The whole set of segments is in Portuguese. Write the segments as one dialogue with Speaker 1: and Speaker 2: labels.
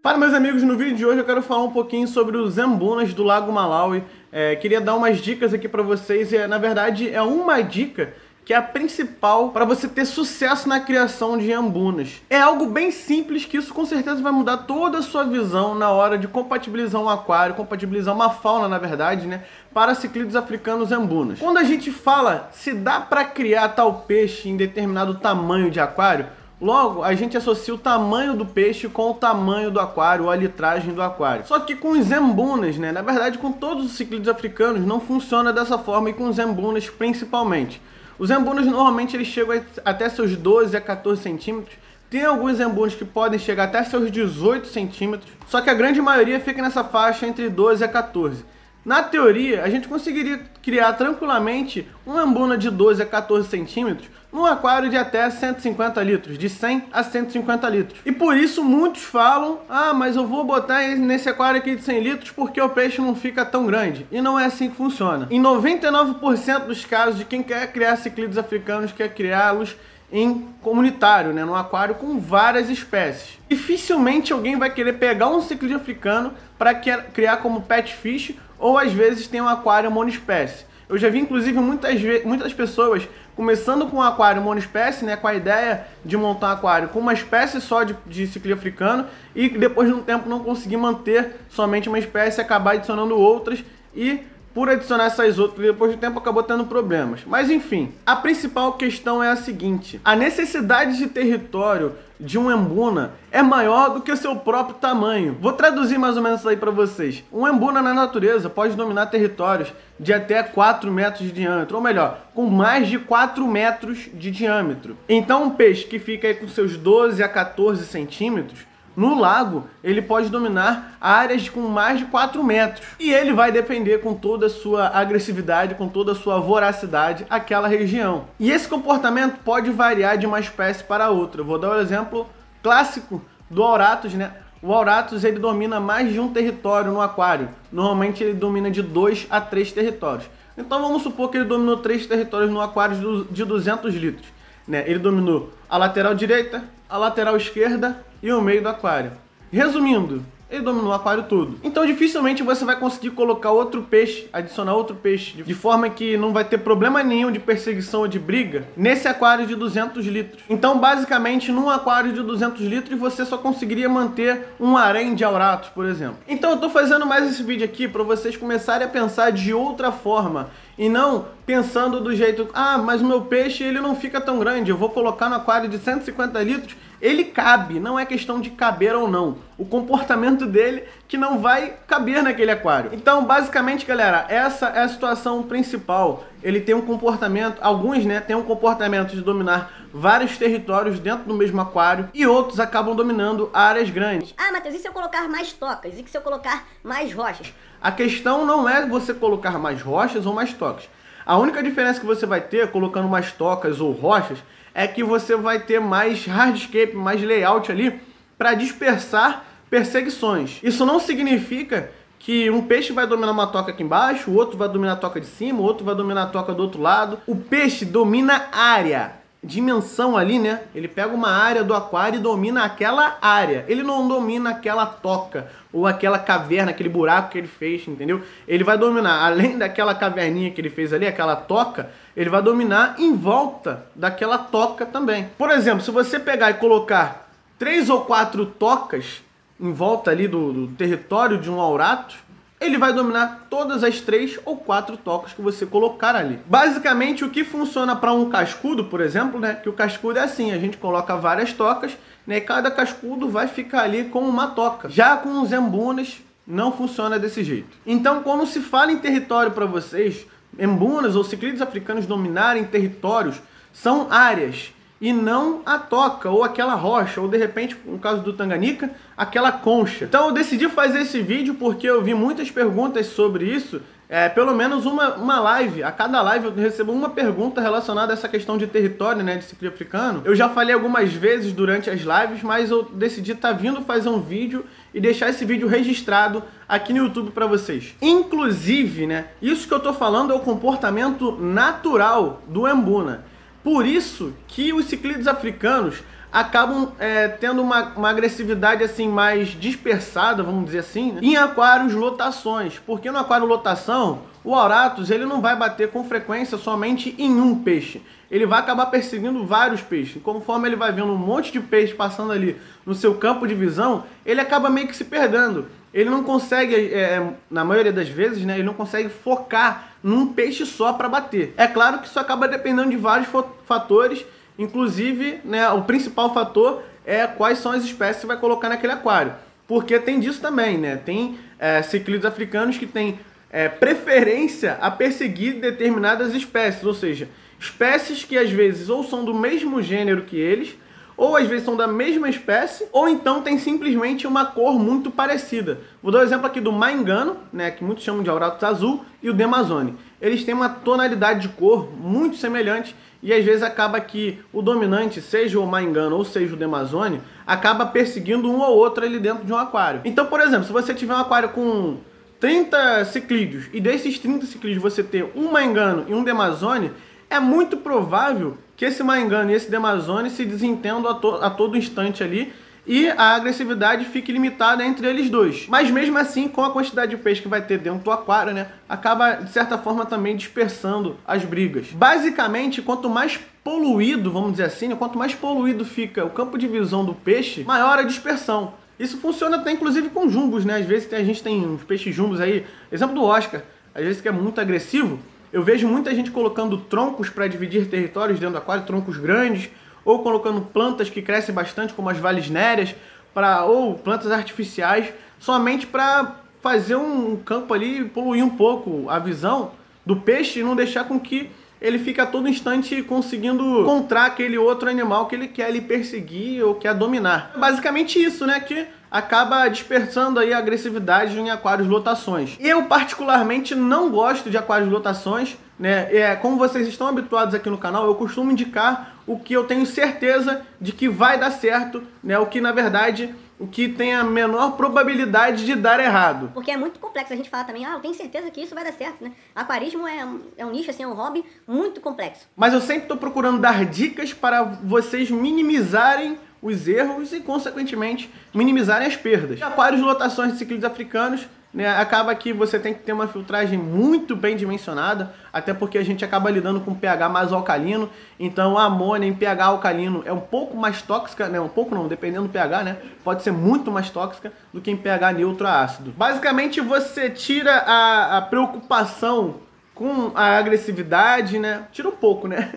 Speaker 1: Fala, meus amigos, no vídeo de hoje eu quero falar um pouquinho sobre os Zambunas do Lago Malawi. Queria dar umas dicas aqui pra vocês e na verdade é uma dica que é a principal para você ter sucesso na criação de Zambunas. É algo bem simples que isso com certeza vai mudar toda a sua visão na hora de compatibilizar um aquário, compatibilizar uma fauna, na verdade, né, para ciclídeos africanos Zambunas. Quando a gente fala se dá para criar tal peixe em determinado tamanho de aquário, logo, a gente associa o tamanho do peixe com o tamanho do aquário, ou a litragem do aquário. Só que com os Zambunas, né, na verdade com todos os ciclídeos africanos, não funciona dessa forma e com os Zambunas principalmente. Os Zambunas normalmente eles chegam até seus 12 a 14 centímetros. Tem alguns Zambunas que podem chegar até seus 18 centímetros, só que a grande maioria fica nessa faixa entre 12 a 14. Na teoria, a gente conseguiria criar tranquilamente um Zambuna de 12 a 14 centímetros num aquário de até 150 litros, de 100 a 150 litros. E por isso muitos falam, mas eu vou botar nesse aquário aqui de 100 litros porque o peixe não fica tão grande. E não é assim que funciona. Em 99% dos casos de quem quer criar ciclídeos africanos, quer criá-los em comunitário, né, num aquário com várias espécies. Dificilmente alguém vai querer pegar um ciclídeo africano para criar como pet fish, ou às vezes tem um aquário monoespécie. Eu já vi inclusive muitas pessoas começando com um aquário monoespécie, né, com a ideia de montar um aquário com uma espécie só de ciclídeo africano e depois de um tempo não conseguir manter somente uma espécie, acabar adicionando outras e por adicionar essas outras, depois do tempo acabou tendo problemas. Mas enfim, a principal questão é a seguinte: a necessidade de território de um Zambuna é maior do que o seu próprio tamanho. Vou traduzir mais ou menos isso aí para vocês. Um Zambuna na natureza pode dominar territórios de até 4 metros de diâmetro, ou melhor, com mais de 4 metros de diâmetro. Então um peixe que fica aí com seus 12 a 14 centímetros, no lago, ele pode dominar áreas com mais de 4 metros. E ele vai depender com toda a sua agressividade, com toda a sua voracidade, aquela região. E esse comportamento pode variar de uma espécie para outra. Eu vou dar um exemplo clássico do Auratus, né? O Auratus, ele domina mais de um território no aquário. Normalmente ele domina de 2 a 3 territórios. Então vamos supor que ele dominou 3 territórios no aquário de 200 litros. Né? Ele dominou a lateral direita, a lateral esquerda e o meio do aquário. Resumindo, ele dominou o aquário todo. Então dificilmente você vai conseguir colocar outro peixe, adicionar outro peixe, de forma que não vai ter problema nenhum de perseguição ou de briga nesse aquário de 200 litros. Então basicamente num aquário de 200 litros você só conseguiria manter um harém de Auratus, por exemplo. Então eu tô fazendo mais esse vídeo aqui para vocês começarem a pensar de outra forma e não pensando do jeito, mas o meu peixe ele não fica tão grande, eu vou colocar no aquário de 150 litros, ele cabe, não é questão de caber ou não, o comportamento dele que não vai caber naquele aquário. Então basicamente, galera, essa é a situação principal. Ele tem um comportamento, alguns, né, tem um comportamento de dominar vários territórios dentro do mesmo aquário e outros acabam dominando áreas grandes.
Speaker 2: Matheus, e se eu colocar mais tocas? E se eu colocar mais rochas?
Speaker 1: A questão não é você colocar mais rochas ou mais tocas. A única diferença que você vai ter colocando mais tocas ou rochas é que você vai ter mais hardscape, mais layout ali para dispersar perseguições. Isso não significa que um peixe vai dominar uma toca aqui embaixo, o outro vai dominar a toca de cima, o outro vai dominar a toca do outro lado. O peixe domina área, dimensão ali, né? Ele pega uma área do aquário e domina aquela área. Ele não domina aquela toca ou aquela caverna, aquele buraco que ele fez, entendeu? Ele vai dominar, além daquela caverninha que ele fez ali, aquela toca, ele vai dominar em volta daquela toca também. Por exemplo, se você pegar e colocar 3 ou 4 tocas em volta ali do território de um Auratus, ele vai dominar todas as 3 ou 4 tocas que você colocar ali. Basicamente, o que funciona para um cascudo, por exemplo, né? Que o cascudo é assim, a gente coloca várias tocas, né? E cada cascudo vai ficar ali com uma toca. Já com os Zambunas, não funciona desse jeito. Então, quando se fala em território para vocês, Zambunas ou ciclídeos africanos dominarem territórios, são áreas e não a toca, ou aquela rocha, ou de repente, no caso do Tanganica, aquela concha. Então eu decidi fazer esse vídeo porque eu vi muitas perguntas sobre isso, pelo menos uma live, a cada live eu recebo uma pergunta relacionada a essa questão de território, né, de ciclídeo africano. Eu já falei algumas vezes durante as lives, mas eu decidi estar vindo fazer um vídeo e deixar esse vídeo registrado aqui no YouTube para vocês. Inclusive, né, isso que eu tô falando é o comportamento natural do Zambuna. Por isso que os ciclídeos africanos acabam tendo uma agressividade assim mais dispersada, vamos dizer assim, né? Em aquários lotações, porque no aquário lotação, o Auratus ele não vai bater com frequência somente em um peixe, ele vai acabar perseguindo vários peixes. Conforme ele vai vendo um monte de peixe passando ali no seu campo de visão, ele acaba meio que se perdendo. Ele não consegue, na maioria das vezes, né, ele não consegue focar num peixe só para bater. É claro que isso acaba dependendo de vários fatores, inclusive, né, o principal fator é quais são as espécies que você vai colocar naquele aquário. Porque tem disso também, né? Tem ciclídeos africanos que têm preferência a perseguir determinadas espécies, ou seja, espécies que às vezes ou são do mesmo gênero que eles, ou às vezes são da mesma espécie, ou então tem simplesmente uma cor muito parecida. Vou dar o exemplo aqui do Maingano, né, que muitos chamam de Auratus azul, e o Demazone. Eles têm uma tonalidade de cor muito semelhante, e às vezes acaba que o dominante, seja o Maingano ou seja o Demazone, acaba perseguindo um ou outro ali dentro de um aquário. Então, por exemplo, se você tiver um aquário com 30 ciclídeos, e desses 30 ciclídeos você ter um Maingano e um Demazone, é muito provável que esse Maingano e esse Demazone se desentendam a todo instante ali e a agressividade fique limitada entre eles dois. Mas mesmo assim, com a quantidade de peixe que vai ter dentro do aquário, né, acaba de certa forma também dispersando as brigas. Basicamente, quanto mais poluído, vamos dizer assim, né, quanto mais poluído fica o campo de visão do peixe, maior a dispersão. Isso funciona até inclusive com jumbos, né? Às vezes a gente tem uns peixes jumbos aí, exemplo do Oscar, às vezes que é muito agressivo. Eu vejo muita gente colocando troncos para dividir territórios dentro do aquário, troncos grandes, ou colocando plantas que crescem bastante, como as valisnérias, ou plantas artificiais, somente para fazer um campo ali, poluir um pouco a visão do peixe e não deixar com que ele fique a todo instante conseguindo encontrar aquele outro animal que ele quer ali perseguir ou quer dominar. Basicamente isso, né, que acaba dispersando aí a agressividade em aquários lotações. Eu particularmente não gosto de aquários lotações, né? Como vocês estão habituados aqui no canal, eu costumo indicar o que eu tenho certeza de que vai dar certo, né? O que na verdade o que tem a menor probabilidade de dar errado.
Speaker 2: Porque é muito complexo a gente falar também, eu tenho certeza que isso vai dar certo, né? Aquarismo é um nicho, assim, é um hobby muito complexo.
Speaker 1: Mas eu sempre estou procurando dar dicas para vocês minimizarem os erros e, consequentemente, minimizarem as perdas. Aquários de lotações de ciclídeos africanos, né, acaba que você tem que ter uma filtragem muito bem dimensionada, até porque a gente acaba lidando com pH mais alcalino, então a amônia em pH alcalino é um pouco mais tóxica, né, um pouco não, dependendo do pH, né, pode ser muito mais tóxica do que em pH neutro a ácido. Basicamente você tira a preocupação com a agressividade, né, tira um pouco, né,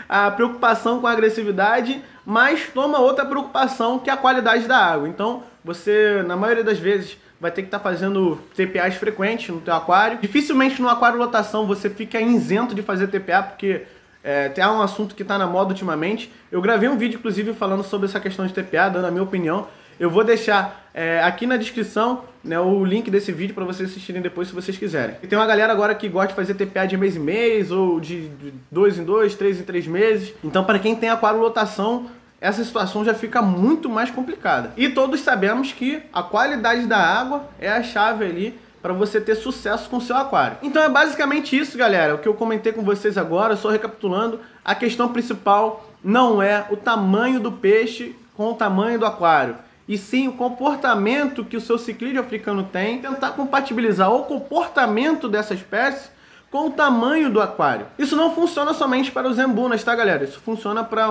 Speaker 1: a preocupação com a agressividade, mas toma outra preocupação que é a qualidade da água. Então você, na maioria das vezes, vai ter que estar fazendo TPAs frequentes no teu aquário. Dificilmente no aquário lotação você fica isento de fazer TPA, porque é um assunto que está na moda ultimamente. Eu gravei um vídeo, inclusive, falando sobre essa questão de TPA, dando a minha opinião. Eu vou deixar aqui na descrição, né, o link desse vídeo para vocês assistirem depois, se vocês quiserem. E tem uma galera agora que gosta de fazer TPA de mês em mês, ou de 2 em 2, 3 em 3 meses. Então, para quem tem aquário lotação, essa situação já fica muito mais complicada. E todos sabemos que a qualidade da água é a chave ali para você ter sucesso com o seu aquário. Então é basicamente isso, galera, o que eu comentei com vocês agora. Só recapitulando, a questão principal não é o tamanho do peixe com o tamanho do aquário, e sim o comportamento que o seu ciclídeo africano tem, tentar compatibilizar o comportamento dessa espécie com o tamanho do aquário. Isso não funciona somente para os embunas, tá, galera? Isso funciona para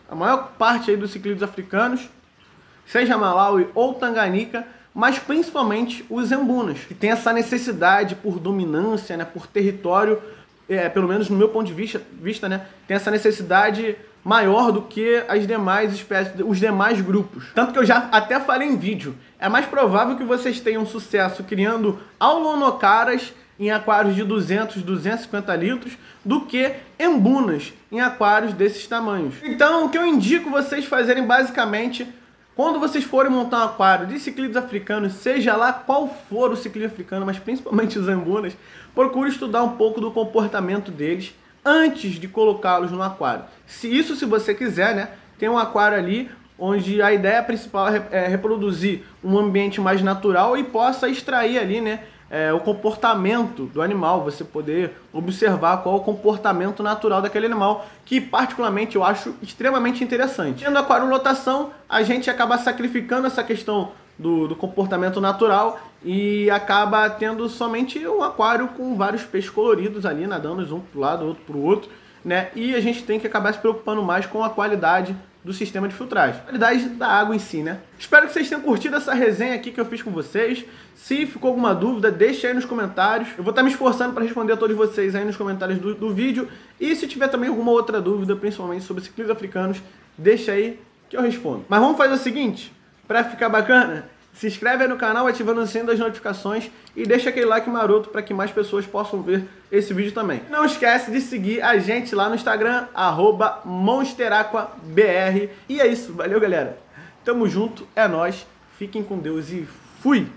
Speaker 1: a maior parte aí dos ciclídeos africanos, seja Malawi ou Tanganica, mas principalmente os embunas, que tem essa necessidade por dominância, né, por território, pelo menos no meu ponto de vista, né, tem essa necessidade maior do que as demais espécies, os demais grupos. Tanto que eu já até falei em vídeo, é mais provável que vocês tenham sucesso criando aulonocaras em aquários de 200, 250 litros do que embunas em aquários desses tamanhos. Então, o que eu indico vocês fazerem basicamente, quando vocês forem montar um aquário de ciclídeos africanos, seja lá qual for o ciclídeo africano, mas principalmente os embunas, procure estudar um pouco do comportamento deles antes de colocá-los no aquário. Se você quiser, né, tem um aquário ali onde a ideia principal é reproduzir um ambiente mais natural e possa extrair ali, né, o comportamento do animal, você poder observar qual é o comportamento natural daquele animal, que particularmente eu acho extremamente interessante. Tendo aquariolotação, a gente acaba sacrificando essa questão do comportamento natural e acaba tendo somente um aquário com vários peixes coloridos ali, nadando um para o lado, outro para o outro, né? E a gente tem que acabar se preocupando mais com a qualidade do sistema de filtragem, a qualidade da água em si, né? Espero que vocês tenham curtido essa resenha aqui que eu fiz com vocês. Se ficou alguma dúvida, deixa aí nos comentários. Eu vou estar me esforçando para responder a todos vocês aí nos comentários do vídeo. E se tiver também alguma outra dúvida, principalmente sobre ciclistas africanos, deixa aí que eu respondo. Mas vamos fazer o seguinte, para ficar bacana, se inscreve aí no canal ativando o sininho das notificações e deixa aquele like maroto para que mais pessoas possam ver esse vídeo também. Não esquece de seguir a gente lá no Instagram, @monsteraquabr. E é isso, valeu galera. Tamo junto, é nóis, fiquem com Deus e fui!